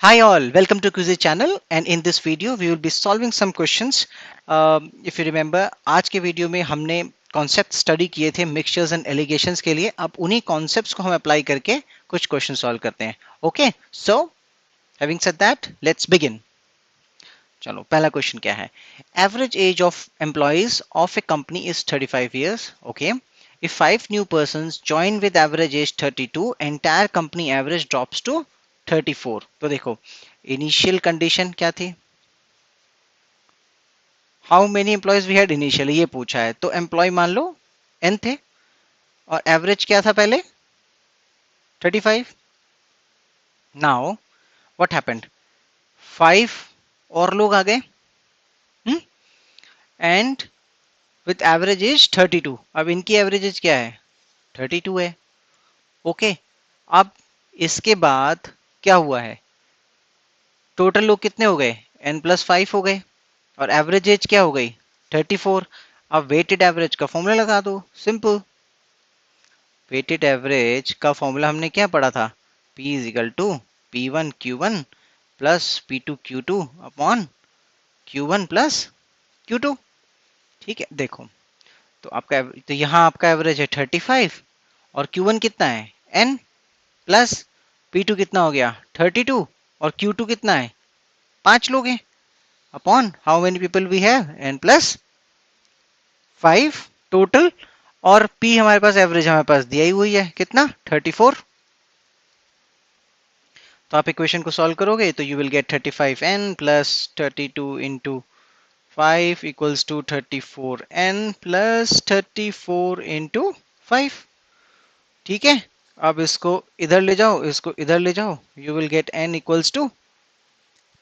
Hi all, welcome to Quizy channel and in this video we will be solving some questions. If you remember आज के video में हमने concept study किए थे mixtures and allegations के लिए. अब उन्हीं कॉन्सेप्ट्स को हम अप्लाई करके कुछ क्वेश्चन सॉल्व करते हैं. Okay, so having said that let's begin. चलो पहला क्वेश्चन क्या है. Average age of employees of A company is 35 years. Okay, if 5 new persons join with average age 32, entire company average drops to 34. तो देखो initial condition क्या थी. How many employees we had initially ये पूछा है. तो एम्प्लॉय मान लो n थे और एवरेज क्या था पहले 35. नाउ व्हाट हैपेंड, 5 और लोग आ गए एंड विथ एवरेज इज 32. अब इनकी एवरेज इज क्या है 32 है. ओके, अब इसके बाद क्या हुआ है, टोटल लोग कितने हो गए n+5 हो गए और एवरेज एज क्या हो गई 34. अब वेटेड एवरेज का फॉर्मूला लगा दो, सिंपल. वेटेड एवरेज का फॉर्मूला हमने क्या पढ़ा था, P is equal to P1 Q1 plus P2 Q2 upon Q1 plus Q2. ठीक है, देखो तो आपका तो यहाँ आपका एवरेज है 35 और Q1 कितना है n प्लस P2 कितना हो गया 32 और Q2 कितना है 5 लोग हैं upon how many people we have n plus 5 total. और P हमारे पास एवरेज हमारे पास दिया ही हुई है कितना 34. तो आप इक्वेशन को सॉल्व करोगे तो you will get 35n plus 32 into 5 equals to 34n plus 34 into 5. ठीक है, अब इसको इधर ले जाओ, इसको इधर ले जाओ, you will get n equals to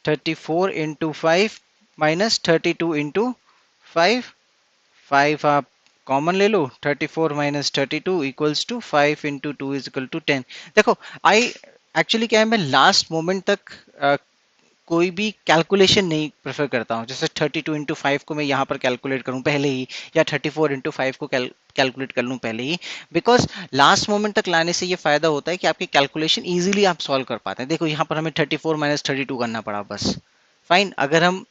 34 into 5 minus 32 into 5. 5 आप कॉमन ले लो, 34 minus 32 equals to 5 into 2 is equal to 10. देखो आई एक्चुअली क्या है, मैं लास्ट मोमेंट तक कोई भी कैलकुलेशन नहीं प्रेफर करता हूँ. जैसे 32 इंटू 5 को मैं यहाँ पर कैलकुलेट करूँ पहले ही, या 34 इंटू 5 को कैलकुलेट कर लूँ पहले ही. बिकॉज लास्ट मोमेंट तक लाने से ये फायदा होता है कि आपकी कैलकुलेशन इजीली आप सॉल्व कर पाते हैं. देखो यहाँ पर हमें 34 माइनस 32 करना पड़ा बस, फाइन. अगर हम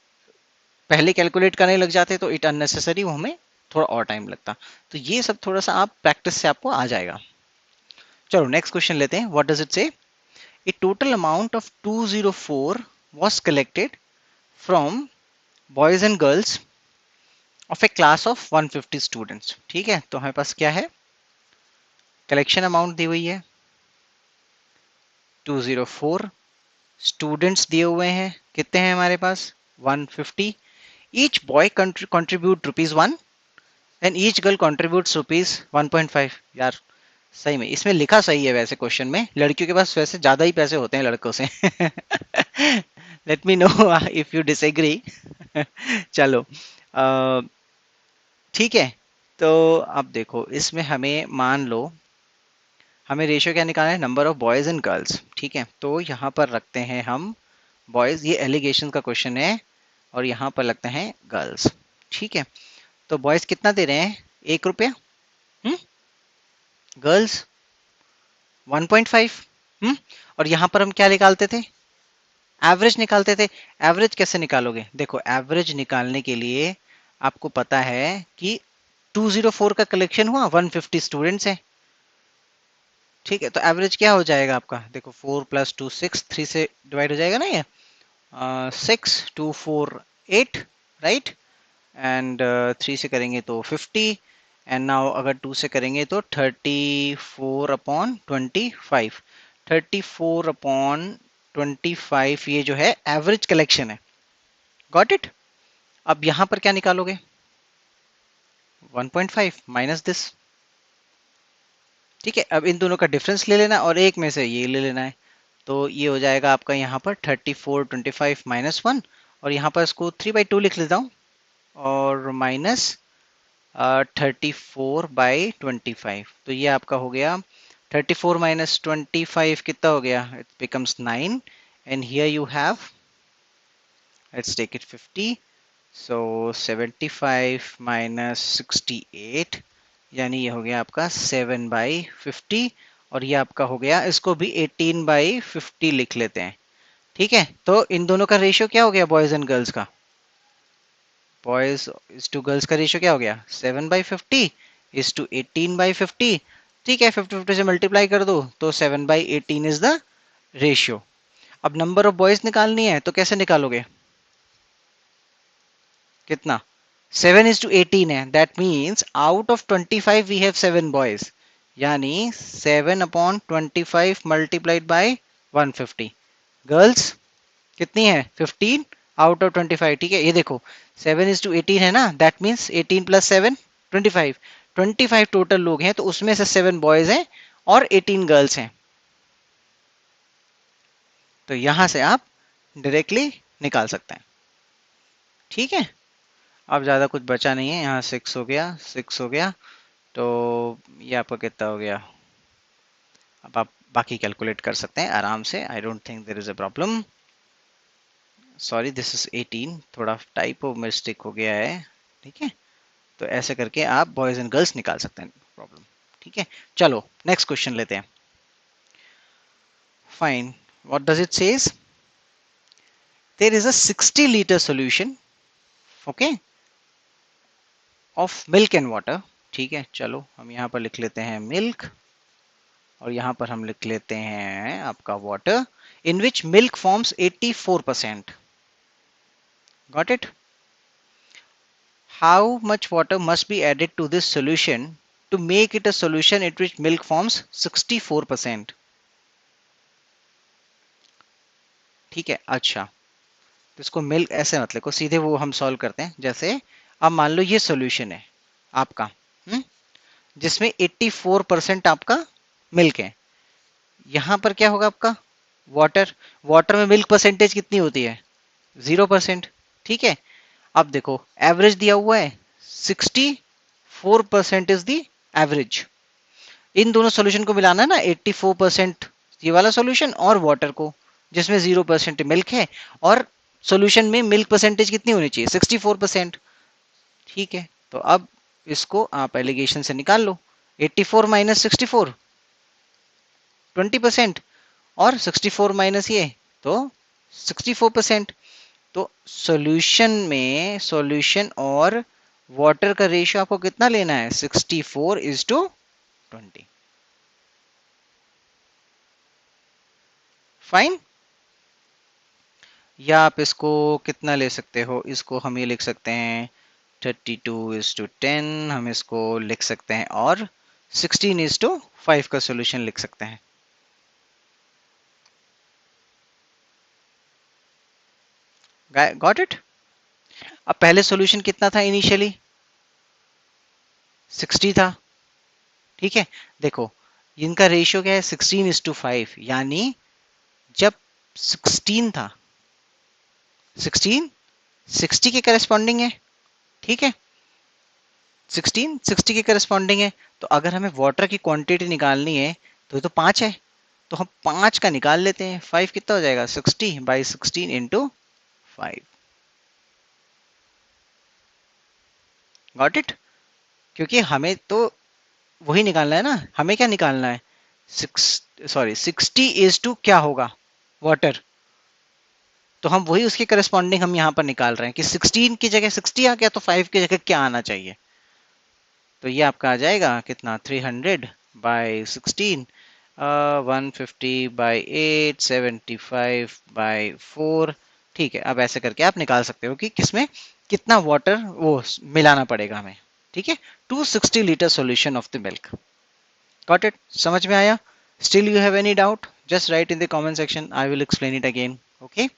पहले कैलकुलेट करने लग जाते तो इट अननेसेसरी, वो हमें थोड़ा और टाइम लगता. तो ये सब थोड़ा सा आप प्रैक्टिस से आपको आ जाएगा. चलो नेक्स्ट क्वेश्चन लेते हैं. What does it say, a total amount of 204 was collected from boys and girls of a class of 150 students. ठीक है, तो हमारे पास क्या है, कलेक्शन अमाउंट दी हुई है 204, स्टूडेंट्स दिए हुए हैं कितने हैं हमारे पास 150. Each boy contribute ₹1 and each girl contributes ₹1.5. यार सही में इसमें लिखा सही है वैसे क्वेश्चन में, लड़कियों के पास वैसे ज्यादा ही पैसे होते हैं लड़कों से. Let me know if you disagree. चलो ठीक है, तो अब देखो इसमें हमें मान लो हमें रेशियो क्या निकालना है, number of boys and girls. ठीक है, तो यहाँ पर रखते हैं हम बॉयज, ये एलिगेशन का क्वेश्चन है, और यहाँ पर लगते हैं गर्ल्स. ठीक है, तो बॉयज कितना दे रहे हैं ₹1, गर्ल्स 1.5. और यहाँ पर हम क्या निकालते थे, एवरेज निकालते थे. एवरेज कैसे निकालोगे, देखो एवरेज निकालने के लिए आपको पता है कि 204 का कलेक्शन हुआ, 150 स्टूडेंट्स हैं. ठीक है, तो एवरेज क्या हो जाएगा आपका, देखो 4 + 2 6, 3 से डिवाइड हो जाएगा ना ये, 6 2 4 8, राइट. एंड 3 से करेंगे तो 50. एंड नाउ अगर 2 से करेंगे तो 34/25, 34/25 ये जो है एवरेज कलेक्शन है. Got it. अब यहां पर क्या निकालोगे, 1.5 माइनस दिस. ठीक है, अब इन दोनों का डिफरेंस ले लेना और एक में से ये ले लेना है. तो ये हो जाएगा आपका यहाँ पर 34/25 - 1, और यहाँ पर इसको 3/2 लिख लेता हूँ, और माइनस 34/25. तो ये आपका हो गया 34 माइनस 25 कितना हो गया, it becomes 9. And here you have, let's take it 50. So 75 minus 68, यानी ये हो गया आपका 7/50. और ये आपका हो गया, इसको भी 18/50 लिख लेते हैं. ठीक है, तो इन दोनों का रेशियो क्या हो गया बॉयज एंड गर्ल्स का? बॉयज इज टू गर्ल्स का रेशियो क्या हो गया? 7/50 इज टू 18/50। ठीक है, 50-50 से मल्टीप्लाई कर दो तो 7/18 इज द रेशियो। अब नंबर ऑफ बॉयज निकालनी है तो कैसे निकालोगे? कितना? 7:18 है, that means out of 25 we have 7 boys, यानी 7/25 मल्टीप्लाइड बाय 150। गर्ल्स कितनी है? 15 आउट ऑफ 25। ठीक है, ये देखो 7:18 है ना, दैट मीन्स 18 + 7 25। 25 टोटल लोग हैं तो उसमें से 7 बॉयज हैं और 18 गर्ल्स हैं। तो यहां से आप डायरेक्टली निकाल सकते हैं। ठीक है, अब ज्यादा कुछ बचा नहीं है, यहाँ 6 हो गया, 6 हो गया, तो ये आपका कितना हो गया? अब आप बाकी कैलकुलेट कर सकते हैं आराम से। I don't think there is a problem. Sorry, this is 18, थोड़ा टाइपो मिस्टेक हो गया है। ठीक है, तो ऐसे करके आप बॉयज एंड गर्ल्स निकाल सकते हैं, प्रॉब्लम। ठीक है, चलो नेक्स्ट क्वेश्चन लेते हैं। Fine, what does it says? There is a 60 litre solution, okay, of milk and water. ठीक है, चलो हम यहाँ पर लिख लेते हैं मिल्क और यहाँ पर हम लिख लेते हैं आपका water, in which milk forms 84%। Got it? How much water must be added to this solution to make it a solution in which milk forms 64%? ठीक है, अच्छा, तो इसको मिल्क ऐसे मत लिखो, सीधे वो हम सॉल्व करते हैं। जैसे अब मान लो ये सॉल्यूशन है आपका, जिसमें 84% आपका मिल्क है। यहां पर क्या होगा आपका? वाटर। वाटर में मिल्क परसेंटेज कितनी होती है? 0%। ठीक है, अब देखो एवरेज दिया हुआ है 64% इज द एवरेज। इन दोनों सॉल्यूशन को मिलाना है ना, 84% ये वाला सॉल्यूशन और वाटर को, जिसमें 0% मिल्क है, और सॉल्यूशन में मिल्क परसेंटेज कितनी होनी चाहिए? 64%। ठीक है, तो अब इसको आप एलिगेशन से निकाल लो। 84 माइनस 64 20%, और 64 माइनस ये तो 64%। तो सॉल्यूशन में सॉल्यूशन और वाटर का रेशियो आपको कितना लेना है? 64:20। फाइन, या आप इसको कितना ले सकते हो? इसको हम ये लिख सकते हैं 32:10, हम इसको लिख सकते हैं, और 16:5 का सॉल्यूशन लिख सकते हैं। Got it? अब पहले सॉल्यूशन कितना था इनिशियली? 60 था। ठीक है, देखो इनका रेशियो क्या है? 16:5, यानी जब 16 था, 16 60 के करस्पॉन्डिंग है। ठीक है, 16 60 के करस्पॉन्डिंग है। तो अगर हमें वाटर की क्वांटिटी निकालनी है तो ये तो 5 है, तो हम 5 का निकाल लेते हैं। 5 कितना हो जाएगा? 60/16 इंटू 5। Got it? क्योंकि हमें तो वही निकालना है ना, हमें क्या निकालना है? 60 क्या होगा? वाटर। तो हम वही उसके करस्पॉन्डिंग हम यहाँ पर निकाल रहे हैं कि 16 की जगह 60 आ गया, तो 5 की जगह क्या आना चाहिए? तो ये आपका आ जाएगा कितना? 300/16, 150/8, 75/4। ठीक है, अब ऐसे करके आप निकाल सकते हो कि किसमें कितना वाटर वो मिलाना पड़ेगा हमें। ठीक है, 260 litre solution of the milk. Got it? समझ में आया? Still you have any doubt? Just write in the comment section, I will explain it again. Okay,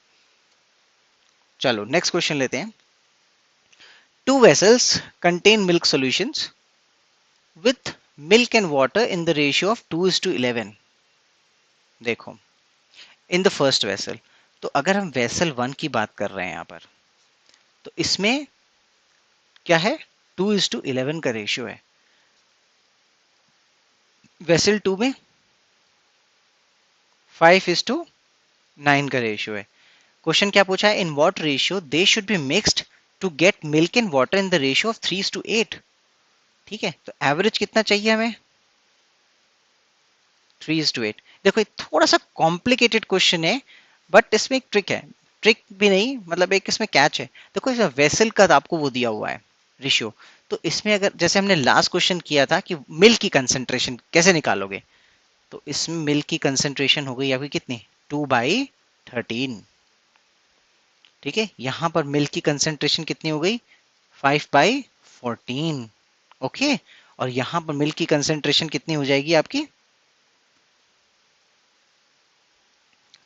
चलो नेक्स्ट क्वेश्चन लेते हैं। Two vessels contain milk solutions with milk and water in the ratio of 2:11। देखो, in the first vessel, तो अगर हम vessel 1 की बात कर रहे हैं यहाँ पर, तो इसमें क्या है? 2:11 का रेशियो है। वेसल 2 में 5:9 का रेशियो है। क्वेश्चन क्या पूछा है? In what ratio they should be mixed to get milk and water in the ratio of 3:8। ठीक है, तो एवरेज कितना चाहिए हमें? 3:8। देखो ये थोड़ा सा कॉम्प्लिकेटेड क्वेश्चन है, बट इसमें एक ट्रिक है, ट्रिक भी नहीं मतलब एक इसमें कैच है। देखो इसमें वेसल का आपको वो दिया हुआ है रेशियो, तो इसमें अगर जैसे हमने लास्ट क्वेश्चन किया था कि मिल्क की कंसेंट्रेशन कैसे निकालोगे, तो इसमें मिल्क की कंसेंट्रेशन हो गई आपकी कितनी 2/13। ठीक है, यहां पर मिल्क की कंसेंट्रेशन कितनी हो गई 5/14। ओके, और यहां पर मिल्क की कंसेंट्रेशन कितनी हो जाएगी आपकी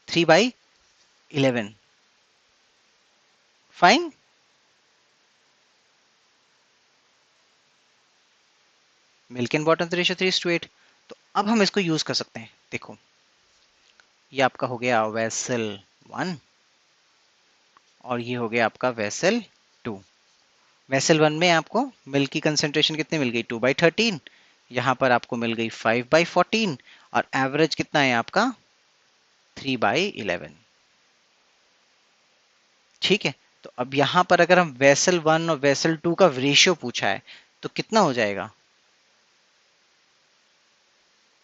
3/11। Fine, milk and water ratio 3:8। तो अब हम इसको यूज कर सकते हैं। देखो ये आपका हो गया वेसल 1 और ये हो गया आपका वेसल 2। वेसल 1 में आपको मिल्क की कंसेंट्रेशन कितनी मिल गई 2/13, यहाँ पर आपको मिल गई 5/14 और एवरेज कितना है आपका 3/11। ठीक है, तो अब यहाँ पर अगर हम वेसल 1 और वेसल 2 का रेशियो पूछा है तो कितना हो जाएगा,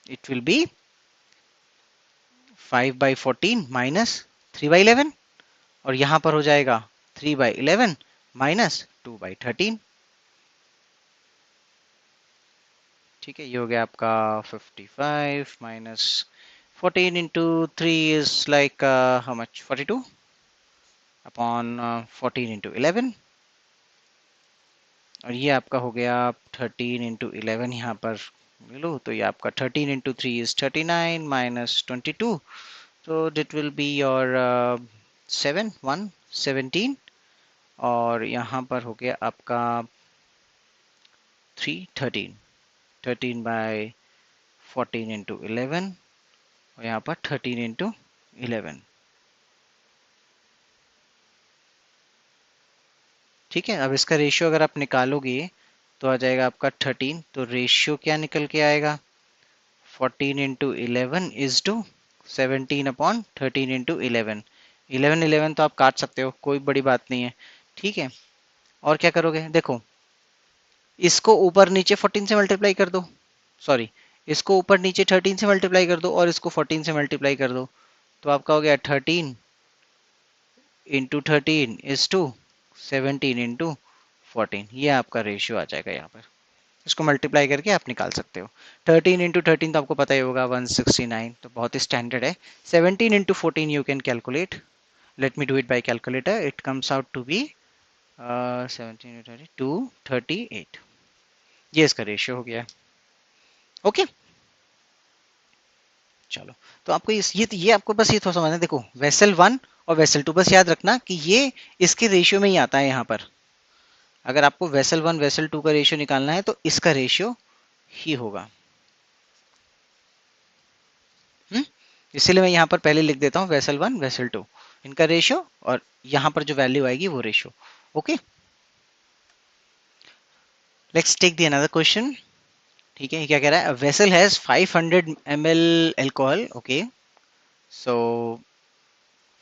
इट विल बी 5/14 माइनस 3/11 और यहां पर हो जाएगा 3/11 माइनस 2/13। ठीक है, ये हो गया आपका 55 minus 14 into 3 is like how much 42 upon 14 into 11 और ये आपका हो गया 13 इंटू 11 यहाँ पर लो, तो ये आपका 13 इंटू 3 इज 39 माइनस 22, तो दिट विल बी योर 17 और यहाँ पर हो गया आपका 13 इंटू 11 और यहाँ पर 13 इंटू 11। ठीक है, अब इसका रेशियो अगर आप निकालोगे तो आ जाएगा आपका 13, तो रेशियो क्या निकल के आएगा 14 into 11 is to 17 upon 13 into 11। 11 तो आप काट सकते हो, कोई बड़ी बात नहीं है। ठीक है, और क्या करोगे देखो, इसको ऊपर नीचे 14 से मल्टीप्लाई कर दो, सॉरी इसको ऊपर नीचे 13 से मल्टीप्लाई कर दो और इसको 14 से मल्टीप्लाई कर दो, तो आपका हो गया 13 इंटू 13 इज टू 17 इंटू 14। ये आपका रेशियो आ जाएगा यहाँ पर, इसको मल्टीप्लाई करके आप निकाल सकते हो। 13 इंटू 13 तो आपको पता ही होगा 169, तो बहुत ही स्टैंडर्ड है। 17 into 14 you can calculate, let me do it by calculator, it comes out to be 17 238। ये इसका रेशियो हो गया है। ओके चलो, तो आपको ये आपको बस ये थोड़ा समझना है। देखो वेसल 1 और वेसल 2 बस याद रखना कि ये इसके रेशियो में ही आता है यहाँ पर। अगर आपको वेसल 1 वेसल 2 का रेशियो निकालना है तो इसका रेशियो ही होगा। इसीलिए मैं यहाँ पर पहले लिख देता हूँ वेसल 1 वेसल 2 इनका रेशियो और यहाँ पर जो वैल्यू आएगी वो ratio. Okay, let's take the another question. ठीक है, क्या कह रहा है, vessel has 500 ml alcohol. Okay, so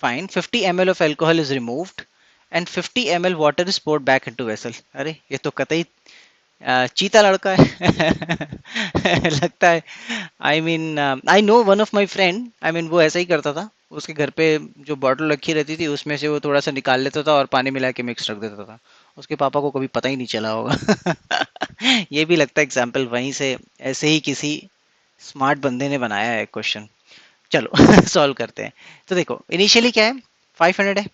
fine 50 ml of alcohol is removed and 50 ml water is poured back into vessel। अरे ये तो कतई चीता लड़का है लगता है। I mean I know one of my friend, I mean वो ऐसा ही करता था, उसके घर पे जो बॉटल रखी रहती थी उसमें से वो थोड़ा सा निकाल लेता था और पानी मिला के मिक्स रख देता था। उसके पापा को कभी पता ही नहीं चला होगा ये भी लगता है एग्जाम्पल वहीं से ऐसे ही किसी स्मार्ट बंदे ने बनाया है क्वेश्चन। चलो सॉल्व करते हैं। तो देखो इनिशियली क्या है 500 है।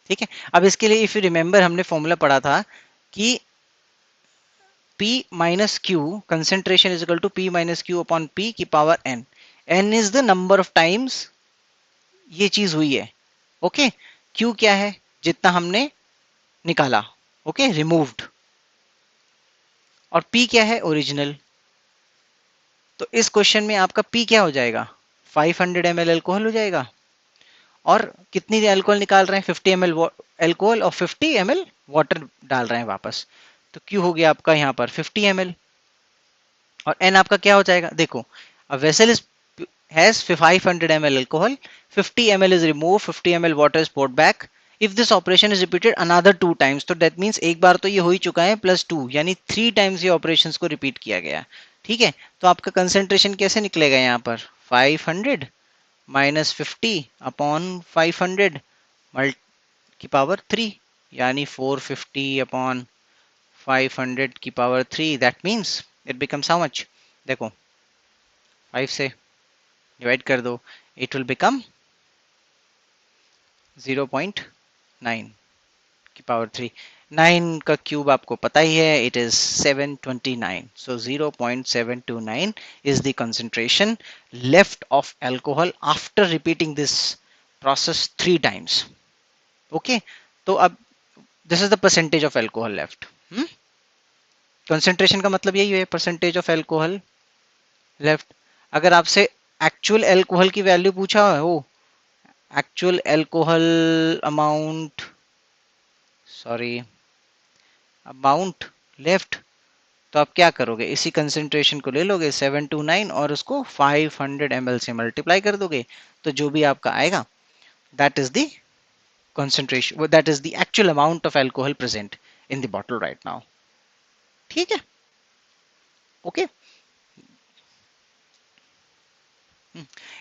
ठीक है, अब इसके लिए इफ यू रिमेंबर हमने फॉर्मूला पढ़ा था कि P minus Q concentration is equal to P minus Q upon P की power n। n is the number of times ये चीज हुई है। ओके, Q क्या है जितना हमने निकाला, ओके रिमूव्ड, और P क्या है ओरिजिनल। तो इस क्वेश्चन में आपका P क्या हो जाएगा 500 ml एल्कोहल हो जाएगा और कितनी एल्कोहल निकाल रहे हैं 50 ml एल्कोहल और 50 ml वाटर डाल रहे हैं वापस, तो Q हो गया आपका यहाँ पर 50 ml और n आपका क्या हो जाएगा। देखो a vessel is has 500 ml alcohol, 50 ml is removed, 50 ml water is poured back, if this operation is repeated another 2 times, तो that means एक बार तो ये हो ही चुका है प्लस 2 यानी 3 टाइम्स ये ऑपरेशंस को रिपीट किया गया। ठीक है, तो आपका कंसेंट्रेशन कैसे निकलेगा यहाँ पर 500 माइनस 50/500 की पावर 3, यानी 450/500 की power 3, that means it becomes how much? देखो 5 से डिवाइड कर दो, इट विल बिकम 0.9 की पावर 3। 9 का क्यूब आपको पता ही है, it is 729, so 0.729 is the concentration left of alcohol after repeating this process 3 times. Okay, तो अब this is the percentage of alcohol left. Concentration का मतलब यही है, परसेंटेज ऑफ एल्कोहल लेफ्ट। अगर आपसे एक्चुअल एल्कोहल की वैल्यू पूछा हो, actual alcohol amount, sorry, amount left, तो आप क्या करोगे? इसी कंसेंट्रेशन को ले लोगे 729 और उसको 500 ml से मल्टीप्लाई कर दोगे, तो जो भी आपका आएगा that is the concentration, that is the actual amount of alcohol present in the bottle right now. ठीक है, ओके।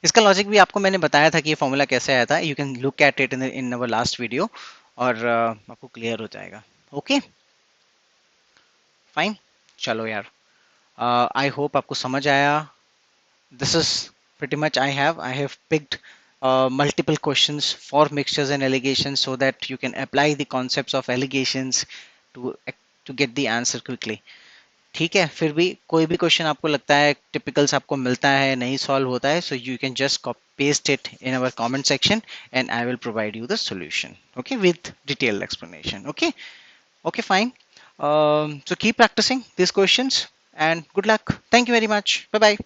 इसका लॉजिक भी आपको मैंने बताया था कि ये फॉर्मूला कैसे आया था, you can look at it in our last video और आपको क्लियर हो जाएगा। ओके फाइन, चलो यार, आई होप आपको समझ आया। This is pretty much I have picked multiple questions for mixtures and allegations so that you can apply the concepts of allegations to get the answer quickly. ठीक है, फिर भी कोई भी क्वेश्चन आपको लगता है टिपिकल्स आपको मिलता है नहीं सॉल्व होता है, so you can just paste it in our comment section and I will provide you the solution, okay, with detailed explanation. Okay, okay fine, so keep practicing these questions and good luck. Thank you very much. Bye bye.